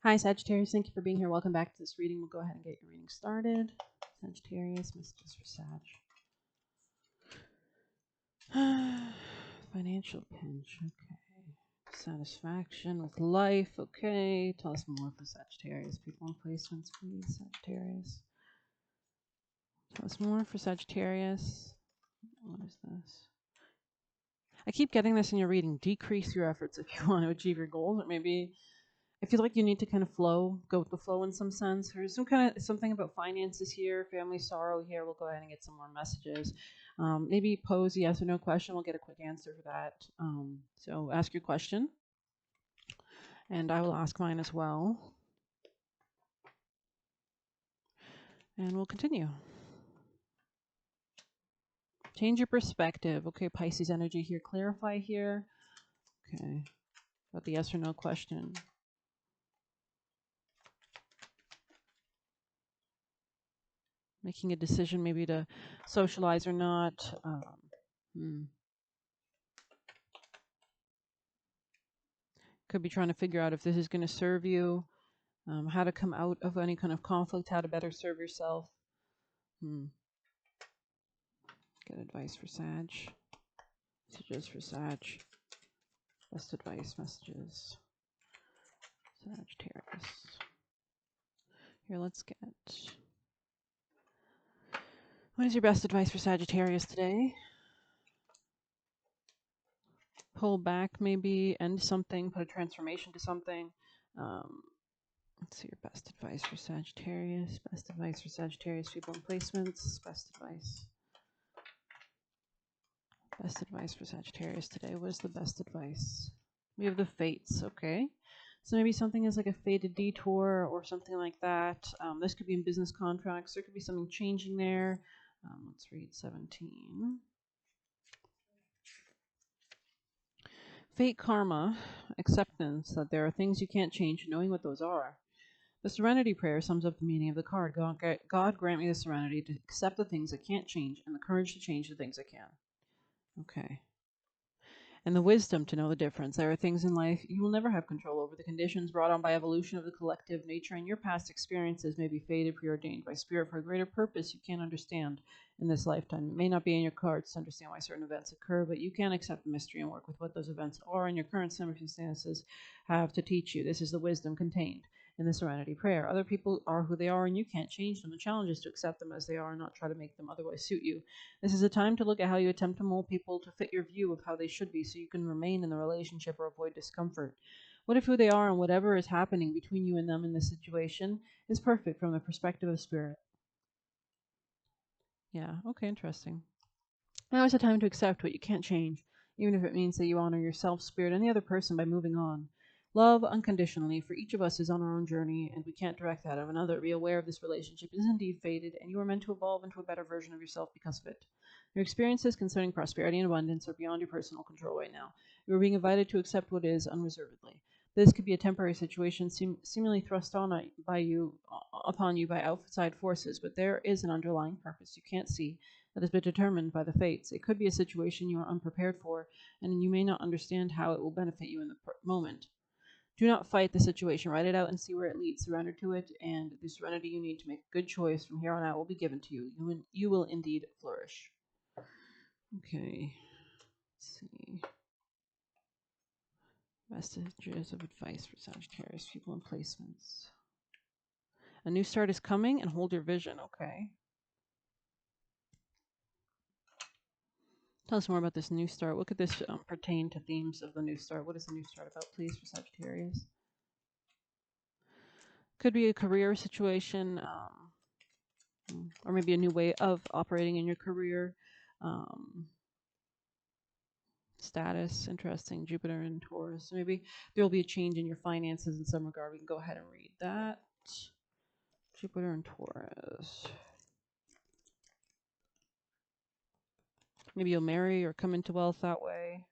Hi, Sagittarius. Thank you for being here. Welcome back to this reading. We'll go ahead and get your reading started. Sagittarius, messages for Sag. Financial pinch. Okay. Satisfaction with life. Okay. Tell us more for Sagittarius. People in placements, please. Sagittarius. Tell us more for Sagittarius. What is this? I keep getting this in your reading. Decrease your efforts if you want to achieve your goals, or maybe I feel like you need to kind of go with the flow in some sense. There's something about finances here, family sorrow here. We'll go ahead and get some more messages. Maybe pose a yes or no question. We'll get a quick answer for that. So ask your question, and I will ask mine as well. And we'll continue. Change your perspective. Okay, Pisces energy here. Clarify here. Okay, about the yes or no question. Making a decision maybe to socialize or not. Could be trying to figure out if this is going to serve you, how to come out of any kind of conflict, how to better serve yourself. Good advice for Sag. Messages for Sag. Best advice messages. Sagittarius. Here, let's get... What is your best advice for Sagittarius today? Pull back, maybe, end something, put a transformation to something. Let's see your best advice for Sagittarius. Best advice for Sagittarius people in placements. Best advice. Best advice for Sagittarius today. What is the best advice? We have the fates, okay. So maybe something is like a fated detour or something like that. This could be in business contracts. There could be something changing there. Let's read 17. Fate, karma, acceptance that there are things you can't change, knowing what those are. The Serenity Prayer sums up the meaning of the card. God grant me the serenity to accept the things I can't change and the courage to change the things I can. Okay. And the wisdom to know the difference. There are things in life you will never have control over. The conditions brought on by evolution of the collective nature and your past experiences may be fated, preordained by spirit for a greater purpose you can't understand in this lifetime. It may not be in your cards to understand why certain events occur, but you can accept the mystery and work with what those events are and your current circumstances have to teach you. This is the wisdom contained in the Serenity Prayer. Other people are who they are and you can't change them. The challenge is to accept them as they are and not try to make them otherwise suit you. This is a time to look at how you attempt to mold people to fit your view of how they should be so you can remain in the relationship or avoid discomfort. What if who they are and whatever is happening between you and them in this situation is perfect from the perspective of spirit? Yeah, okay, interesting. Now is the time to accept what you can't change, even if it means that you honor yourself, spirit, and the other person by moving on. Love unconditionally, for each of us is on our own journey, and we can't direct that of another. Be aware of this relationship is indeed fated, and you are meant to evolve into a better version of yourself because of it. Your experiences concerning prosperity and abundance are beyond your personal control right now. You are being invited to accept what is unreservedly. This could be a temporary situation seemingly thrust on upon you by outside forces, but there is an underlying purpose you can't see that has been determined by the fates. It could be a situation you are unprepared for, and you may not understand how it will benefit you in the moment. Do not fight the situation. Write it out and see where it leads. Surrender to it, and the serenity you need to make a good choice from here on out will be given to you. You will indeed flourish. Okay. Let's see. Messages of advice for Sagittarius people in placements. A new start is coming, and hold your vision. Okay. Tell us more about this new start. What could this pertain to themes of the new start? What is the new start about, please, for Sagittarius? Could be a career situation, or maybe a new way of operating in your career. Status, interesting. Jupiter and Taurus. So maybe there will be a change in your finances in some regard. We can go ahead and read that. Jupiter and Taurus. Maybe you'll marry or come into wealth that way.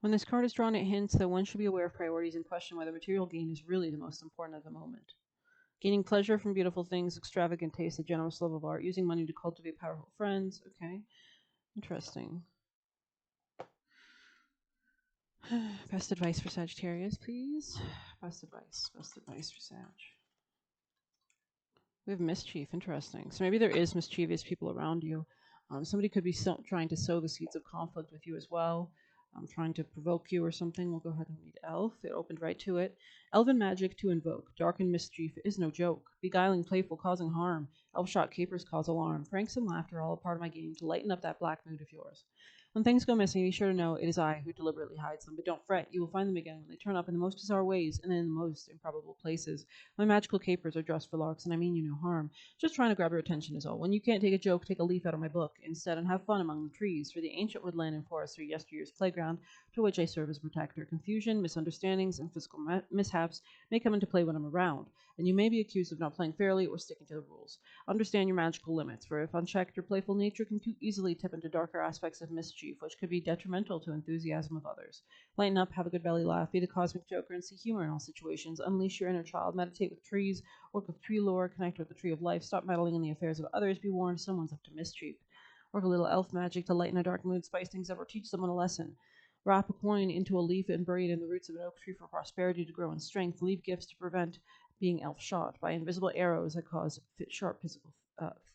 When this card is drawn, it hints that one should be aware of priorities and question whether material gain is really the most important at the moment. Gaining pleasure from beautiful things, extravagant taste, a generous love of art, using money to cultivate powerful friends. Okay, interesting. Best advice for Sagittarius, please. Best advice for Sag. We have mischief. Interesting. So maybe there is mischievous people around you. Somebody could be trying to sow the seeds of conflict with you as well, trying to provoke you or something. We'll go ahead and read Elf. It opened right to it. Elven magic to invoke. Dark and mischief is no joke. Beguiling, playful, causing harm. Elf shot capers cause alarm. Pranks and laughter all a part of my game to lighten up that black mood of yours. When things go missing, be sure to know it is I who deliberately hides them. But don't fret, you will find them again when they turn up in the most bizarre ways and in the most improbable places. My magical capers are dressed for larks, and I mean you no harm. Just trying to grab your attention is all. When you can't take a joke, take a leaf out of my book instead and have fun among the trees, for the ancient woodland and forest are yesteryear's playground, to which I serve as protector. Confusion, misunderstandings, and physical mishaps may come into play when I'm around, and you may be accused of not playing fairly or sticking to the rules. Understand your magical limits, for if unchecked, your playful nature can too easily tip into darker aspects of mischief, which could be detrimental to enthusiasm of others. Lighten up, have a good belly laugh, be the cosmic joker, and see humor in all situations. Unleash your inner child, meditate with trees, work with tree lore, connect with the tree of life, stop meddling in the affairs of others, be warned someone's up to mischief. Work a little elf magic to lighten a dark mood, spice things up, or teach someone a lesson. Wrap a coin into a leaf and bury it in the roots of an oak tree for prosperity to grow in strength. Leave gifts to prevent being elf shot by invisible arrows that cause sharp physical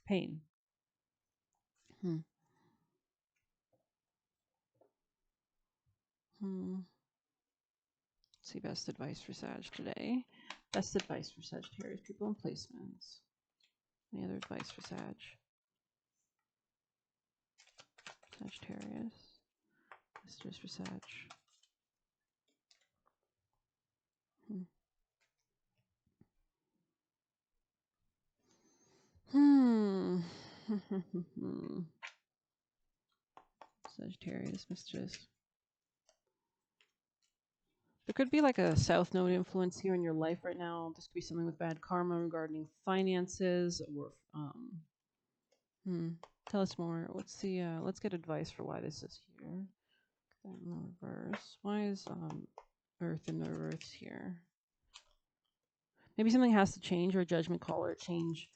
pain. Let's see, best advice for Sag today. Best advice for Sagittarius people and placements. Any other advice for Sag? Sagittarius. Messages for Sag. Sagittarius messages. There could be like a South Node influence here in your life right now. This could be something with bad karma regarding finances or tell us more. Let's see. Let's get advice for why this is here. That in the reverse. Why is Earth in the reverse here? Maybe something has to change, or a judgment call, or a change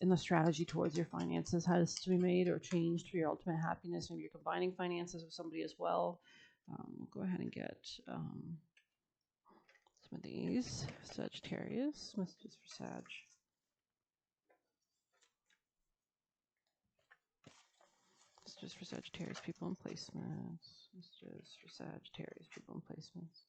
in the strategy towards your finances has to be made or changed for your ultimate happiness. Maybe you're combining finances with somebody as well. We'll go ahead and get some of these. Sagittarius, messages for Sag. Messages for Sagittarius people in placements. Messages for Sagittarius people in placements.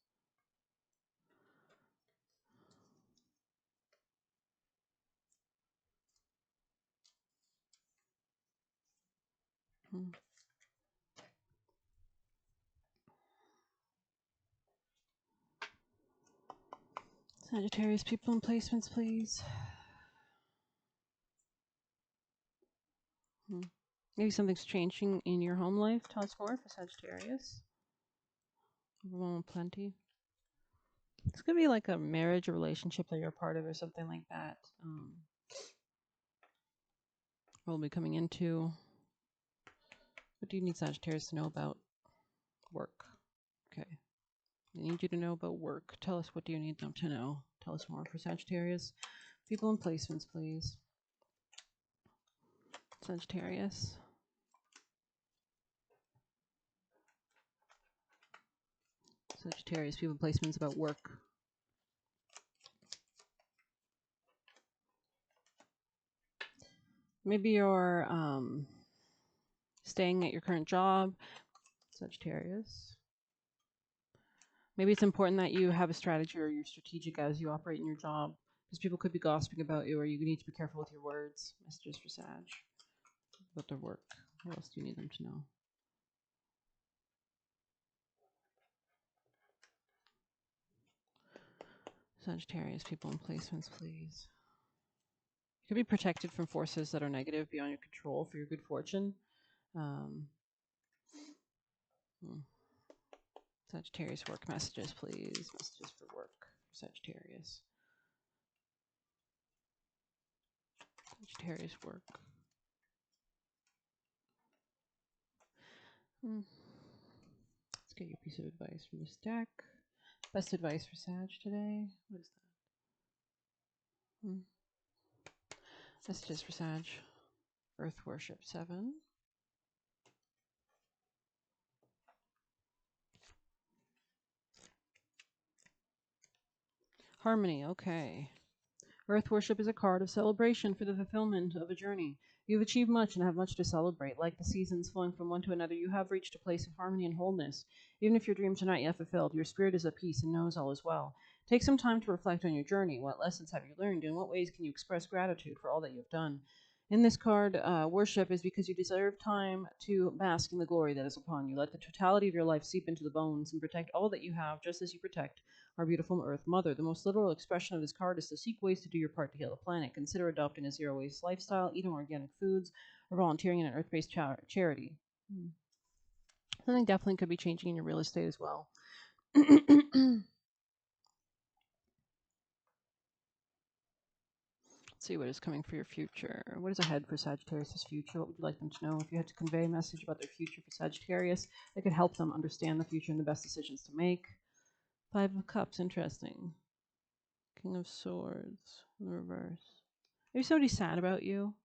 Sagittarius people in placements, please. Maybe something's changing in your home life. Tell us more for Sagittarius. Overwhelming plenty. It's going to be like a marriage or relationship that you're a part of or something like that. We'll be coming into. What do you need Sagittarius to know about work? Okay. I need you to know about work. Tell us, what do you need them to know? Tell us more for Sagittarius. People in placements, please. Sagittarius. Sagittarius, people in placements about work. Maybe you're staying at your current job. Sagittarius. Maybe it's important that you have a strategy or you're strategic as you operate in your job, because people could be gossiping about you, or you need to be careful with your words. Messages for Sag about their work. What else do you need them to know? Sagittarius, people in placements, please. You could be protected from forces that are negative, beyond your control, for your good fortune. Sagittarius work messages, please. Messages for work for Sagittarius. Sagittarius work. Let's get your piece of advice from this deck. Best advice for Sag today. What is that? Messages for Sag. Earth Worship 7. Harmony, okay. Earth worship is a card of celebration for the fulfillment of a journey. You've achieved much and have much to celebrate. Like the seasons flowing from one to another, you have reached a place of harmony and wholeness. Even if your dreams are not yet fulfilled, your spirit is at peace and knows all is well. Take some time to reflect on your journey. What lessons have you learned? In what ways can you express gratitude for all that you have done? In this card, worship is because you deserve time to bask in the glory that is upon you. Let the totality of your life seep into the bones and protect all that you have, just as you protect our beautiful Earth Mother. The most literal expression of this card is to seek ways to do your part to heal the planet. Consider adopting a zero waste lifestyle, eating organic foods, or volunteering in an earth based charity. Something definitely could be changing in your real estate as well. Let's see what is coming for your future. What is ahead for Sagittarius' future? What would you like them to know? If you had to convey a message about their future for Sagittarius, that could help them understand the future and the best decisions to make. Five of Cups, interesting. King of Swords in the reverse. Maybe somebody's sad about you.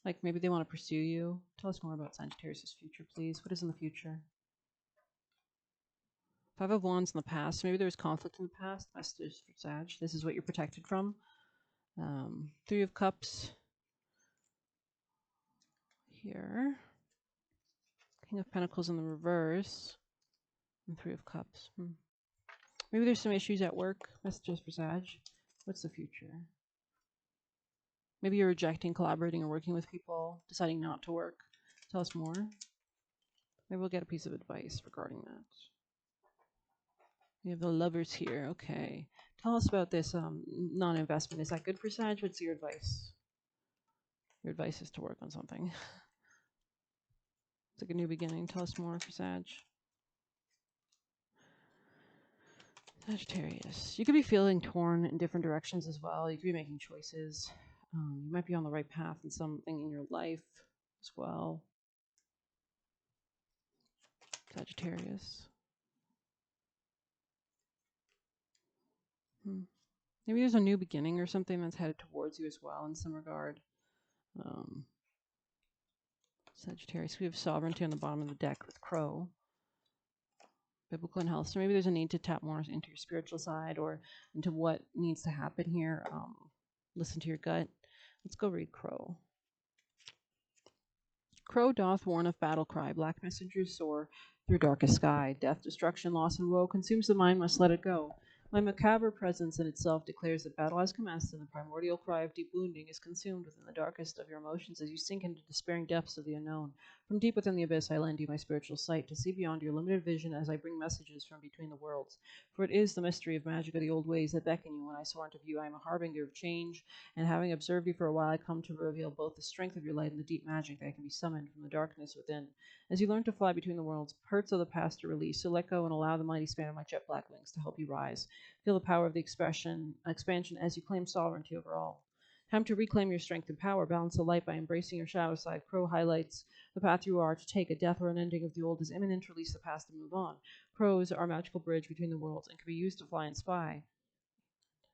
Like maybe they want to pursue you. Tell us more about Sagittarius' future, please. What is in the future? Five of Wands in the past. Maybe there was conflict in the past. Messages for Sag. This is what you're protected from. Three of Cups here. King of Pentacles in the reverse. And Three of Cups. Maybe there's some issues at work. Messages for Sag. What's the future? Maybe you're rejecting collaborating or working with people, deciding not to work. Tell us more. Maybe we'll get a piece of advice regarding that. We have the Lovers here. Okay. Tell us about this non-investment. Is that good for Sag? What's your advice? Your advice is to work on something. It's like a new beginning. Tell us more for Sag. Sagittarius. You could be feeling torn in different directions as well. You could be making choices. You might be on the right path in something in your life as well. Sagittarius. Maybe there's a new beginning or something that's headed towards you as well in some regard. Sagittarius. We have Sovereignty on the bottom of the deck with Crow. Biblical and health. So maybe there's a need to tap more into your spiritual side or into what needs to happen here. Listen to your gut. Let's go read Crow. Crow doth warn of battle cry. Black messengers soar through darkest sky. Death, destruction, loss, and woe consumes the mind, must let it go. My macabre presence in itself declares that battle has commenced, and the primordial cry of deep wounding is consumed within the darkest of your emotions as you sink into despairing depths of the unknown. From deep within the abyss I lend you my spiritual sight, to see beyond your limited vision as I bring messages from between the worlds. For it is the mystery of magic of the old ways that beckon you. When I soar into view, I am a harbinger of change, and having observed you for a while, I come to reveal both the strength of your light and the deep magic that can be summoned from the darkness within. As you learn to fly between the worlds, hurts of the past to release, so let go and allow the mighty span of my jet black wings to help you rise. Feel the power of the expansion as you claim sovereignty over all. Time to reclaim your strength and power. Balance the light by embracing your shadow side. Crow highlights the path you are to take. A death or an ending of the old is imminent. Release the past and move on. Crows are a magical bridge between the worlds and can be used to fly and spy.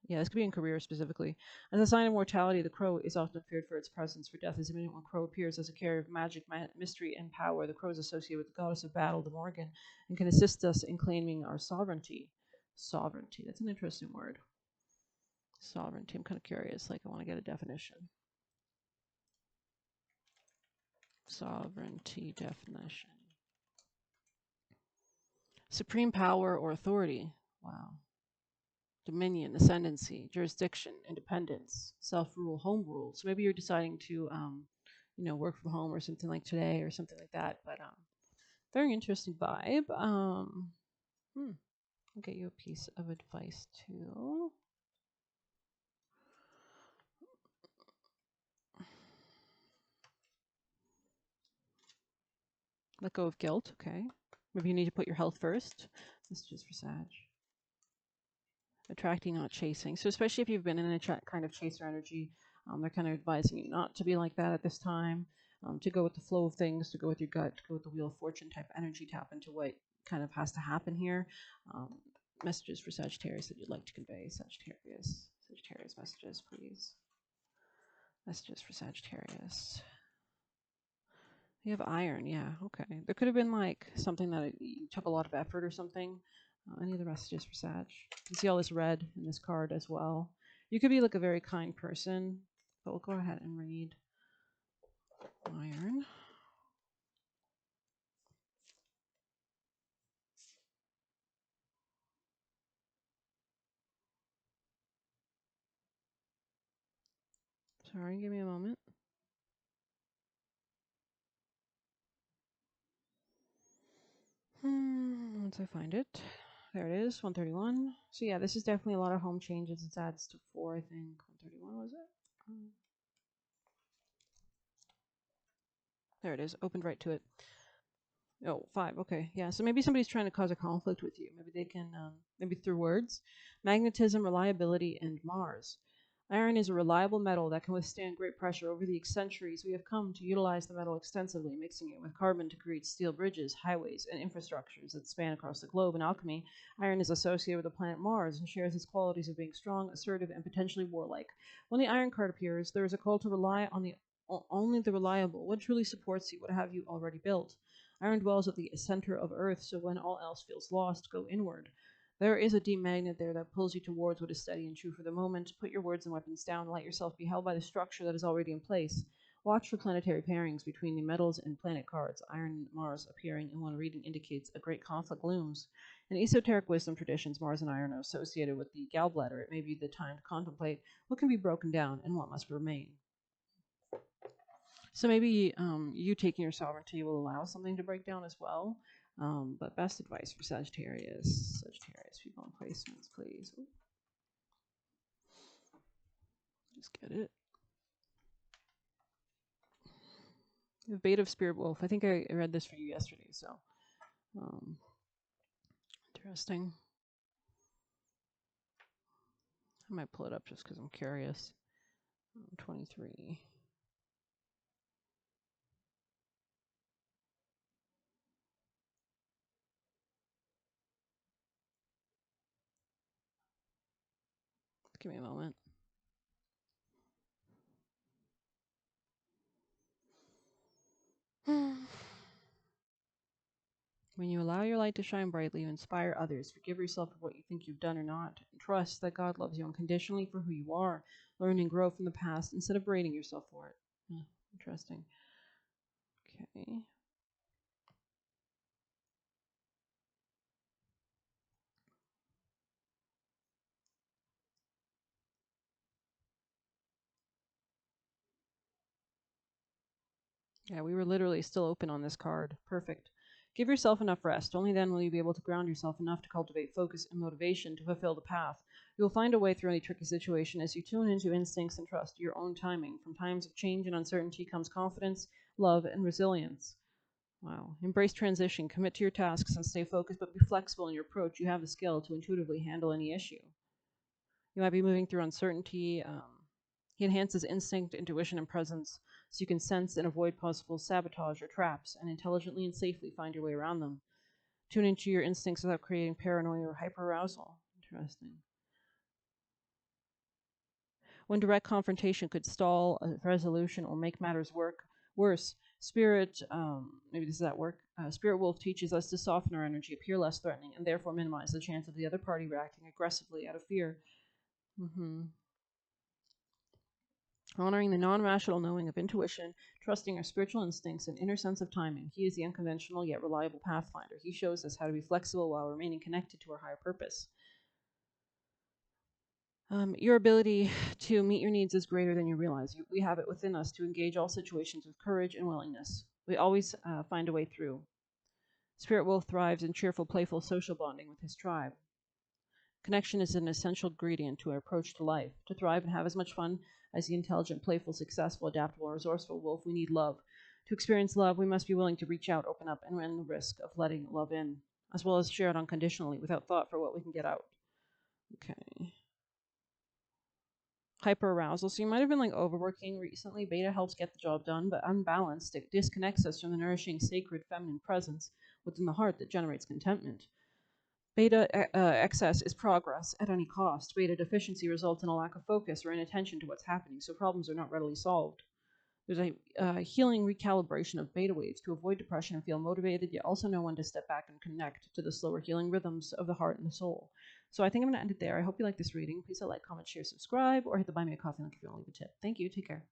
Yeah, this could be in career specifically. As a sign of mortality, the crow is often feared for its presence, for death is imminent when crow appears as a carrier of magic, mystery, and power. The crow is associated with the goddess of battle, the Morgan, and can assist us in claiming our sovereignty. Sovereignty, that's an interesting word. Sovereignty, I'm kind of curious, like I want to get a definition. Sovereignty definition. Supreme power or authority. Wow. Dominion, ascendancy, jurisdiction, independence, self-rule, home rule. So maybe you're deciding to, work from home or something like today or something like that. But very interesting vibe. I'll get you a piece of advice too. Let go of guilt. Okay. Maybe you need to put your health first. This is just for Sag. Attracting, not chasing. So especially if you've been in a kind of chaser energy, they're kind of advising you not to be like that at this time, to go with the flow of things, to go with your gut, to go with the Wheel of Fortune type energy, tap into what kind of has to happen here. Messages for Sagittarius that you'd like to convey. Sagittarius messages, please. Messages for Sagittarius. You have iron, yeah, okay. There could have been like something that you took a lot of effort or something. Any of the messages for Sag? You can see all this red in this card as well. You could be like a very kind person, but we'll go ahead and read Iron. Sorry, give me a moment. Once I find it. There it is, 131. So yeah, this is definitely a lot of home changes. It adds to 4, I think. 131 was it? There it is, opened right to it. Oh, 5. Okay, yeah. So maybe somebody's trying to cause a conflict with you. Maybe they can, maybe through words. Magnetism, reliability, and Mars. Iron is a reliable metal that can withstand great pressure. Over the centuries, we have come to utilize the metal extensively, mixing it with carbon to create steel bridges, highways, and infrastructures that span across the globe. In alchemy, iron is associated with the planet Mars and shares its qualities of being strong, assertive, and potentially warlike. When the iron card appears, there is a call to rely on the only the reliable. What truly supports you? What have you already built? Iron dwells at the center of Earth, so when all else feels lost, go inward. There is a deep magnet there that pulls you towards what is steady and true for the moment. Put your words and weapons down, let yourself be held by the structure that is already in place. Watch for planetary pairings between the metals and planet cards. Iron and Mars appearing in one reading indicates a great conflict looms. In esoteric wisdom traditions, Mars and iron are associated with the gallbladder. It may be the time to contemplate what can be broken down and what must remain. So maybe you taking your sovereignty will allow something to break down as well. But best advice for Sagittarius. Sagittarius, people in placements, please. Ooh. Just get it. The Bait of Spirit Wolf. I think I read this for you yesterday, so interesting. I might pull it up just because I'm curious. 23. Give me a moment. When you allow your light to shine brightly, you inspire others. Forgive yourself for what you think you've done or not. And trust that God loves you unconditionally for who you are. Learn and grow from the past instead of berating yourself for it. Interesting. Okay. Yeah, we were literally still open on this card. Perfect. Give yourself enough rest. Only then will you be able to ground yourself enough to cultivate focus and motivation to fulfill the path. You will find a way through any tricky situation as you tune into instincts and trust your own timing. From times of change and uncertainty comes confidence, love, and resilience. Wow. Embrace transition. Commit to your tasks and stay focused, but be flexible in your approach. You have the skill to intuitively handle any issue. You might be moving through uncertainty. He enhances instinct, intuition, and presence so you can sense and avoid possible sabotage or traps and intelligently and safely find your way around them. Tune into your instincts without creating paranoia or hyperarousal. Interesting. When direct confrontation could stall a resolution or make matters worse, maybe this is at work, Spirit Wolf teaches us to soften our energy, appear less threatening, and therefore minimize the chance of the other party reacting aggressively out of fear. Honoring the non-rational knowing of intuition, trusting our spiritual instincts and inner sense of timing. He is the unconventional yet reliable pathfinder. He shows us how to be flexible while remaining connected to our higher purpose. Your ability to meet your needs is greater than you realize. We have it within us to engage all situations with courage and willingness. We always find a way through. Spirit Wolf thrives in cheerful, playful social bonding with his tribe. Connection is an essential ingredient to our approach to life. To thrive and have as much fun as the intelligent, playful, successful, adaptable, and resourceful wolf, we need love. To experience love, we must be willing to reach out, open up, and run the risk of letting love in, as well as share it unconditionally without thought for what we can get out. Okay. Hyperarousal. So you might have been like overworking recently. Beta helps get the job done, but unbalanced, it disconnects us from the nourishing, sacred, feminine presence within the heart that generates contentment. Beta excess is progress at any cost. Beta deficiency results in a lack of focus or inattention to what's happening, so problems are not readily solved. There's a healing recalibration of beta waves to avoid depression and feel motivated, yet also know when to step back and connect to the slower healing rhythms of the heart and the soul. So I think I'm going to end it there. I hope you like this reading. Please like, comment, share, subscribe, or hit the Buy Me a Coffee link if you want to leave a tip. Thank you. Take care.